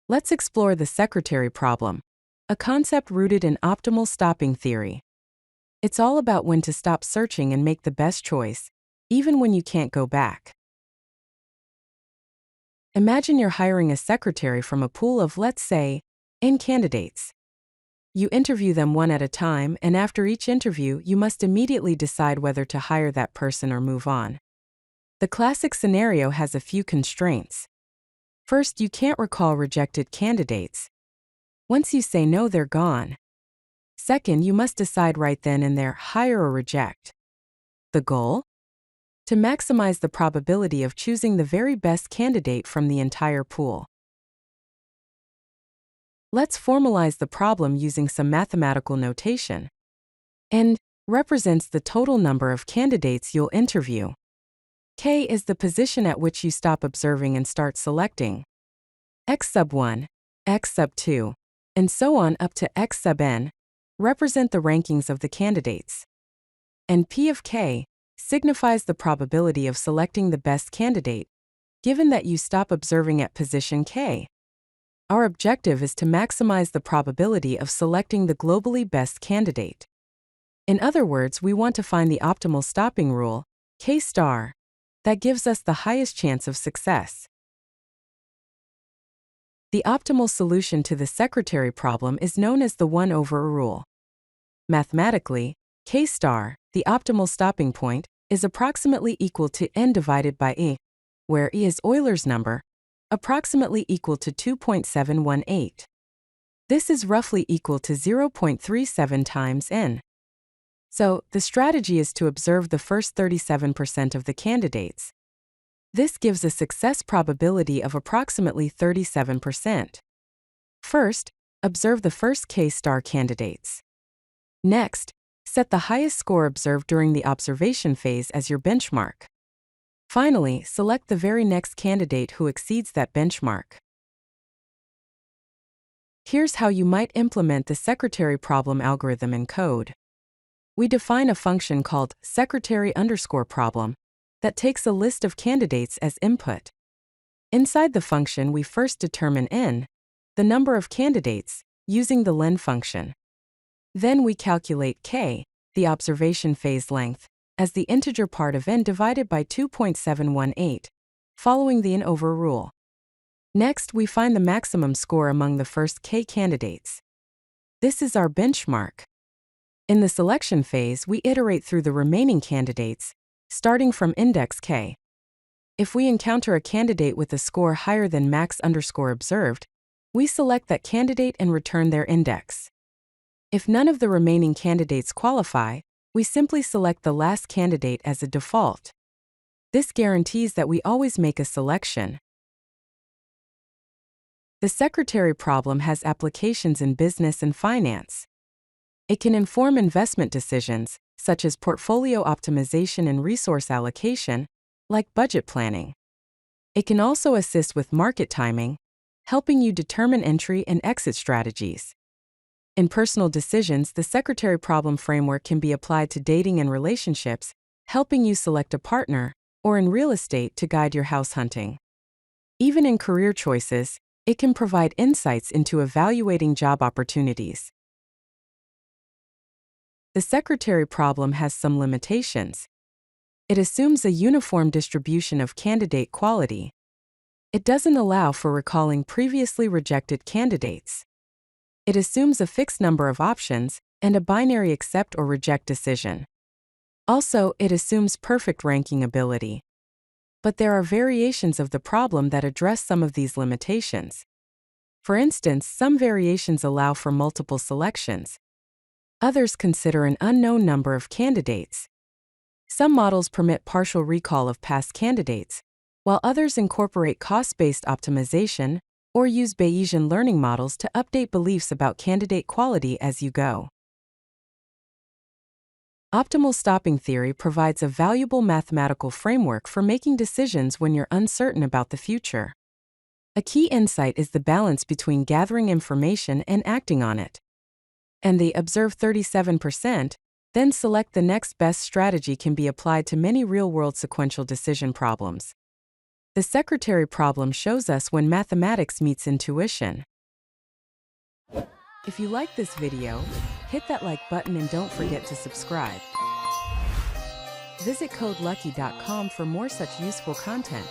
Let's explore the secretary problem, a concept rooted in optimal stopping theory. It's all about when to stop searching and make the best choice, even when you can't go back. Imagine you're hiring a secretary from a pool of, let's say, N candidates. You interview them one at a time, and after each interview, you must immediately decide whether to hire that person or move on. The classic scenario has a few constraints. First, you can't recall rejected candidates. Once you say no, they're gone. Second, you must decide right then and there, hire or reject. The goal? To maximize the probability of choosing the very best candidate from the entire pool. Let's formalize the problem using some mathematical notation. N represents the total number of candidates you'll interview. K is the position at which you stop observing and start selecting. X sub 1, X sub 2, and so on up to X sub n represent the rankings of the candidates. And P of K signifies the probability of selecting the best candidate, given that you stop observing at position K. Our objective is to maximize the probability of selecting the globally best candidate. In other words, we want to find the optimal stopping rule, K star, that gives us the highest chance of success. The optimal solution to the secretary problem is known as the 1/r rule. Mathematically, K star, the optimal stopping point, is approximately equal to n divided by e, where e is Euler's number, approximately equal to 2.718. This is roughly equal to 0.37 times n. So, the strategy is to observe the first 37% of the candidates. This gives a success probability of approximately 37%. First, observe the first K star candidates. Next, set the highest score observed during the observation phase as your benchmark. Finally, select the very next candidate who exceeds that benchmark. Here's how you might implement the secretary problem algorithm in code. We define a function called secretary_problem that takes a list of candidates as input. Inside the function, we first determine n, the number of candidates, using the len function. Then we calculate k, the observation phase length, as the integer part of n divided by 2.718, following the n/r rule. Next, we find the maximum score among the first k candidates. This is our benchmark. In the selection phase, we iterate through the remaining candidates, starting from index k. If we encounter a candidate with a score higher than max_observed, we select that candidate and return their index. If none of the remaining candidates qualify, we simply select the last candidate as a default. This guarantees that we always make a selection. The secretary problem has applications in business and finance. It can inform investment decisions, such as portfolio optimization and resource allocation, like budget planning. It can also assist with market timing, helping you determine entry and exit strategies. In personal decisions, the secretary problem framework can be applied to dating and relationships, helping you select a partner, or in real estate to guide your house hunting. Even in career choices, it can provide insights into evaluating job opportunities. The secretary problem has some limitations. It assumes a uniform distribution of candidate quality. It doesn't allow for recalling previously rejected candidates. It assumes a fixed number of options and a binary accept or reject decision. Also, it assumes perfect ranking ability. But there are variations of the problem that address some of these limitations. For instance, some variations allow for multiple selections. Others consider an unknown number of candidates. Some models permit partial recall of past candidates, while others incorporate cost-based optimization or use Bayesian learning models to update beliefs about candidate quality as you go. Optimal stopping theory provides a valuable mathematical framework for making decisions when you're uncertain about the future. A key insight is the balance between gathering information and acting on it. And the observe 37%, then select the next best strategy can be applied to many real-world sequential decision problems. The secretary problem shows us when mathematics meets intuition. If you like this video, hit that like button and don't forget to subscribe. Visit CodeLucky.com for more such useful content.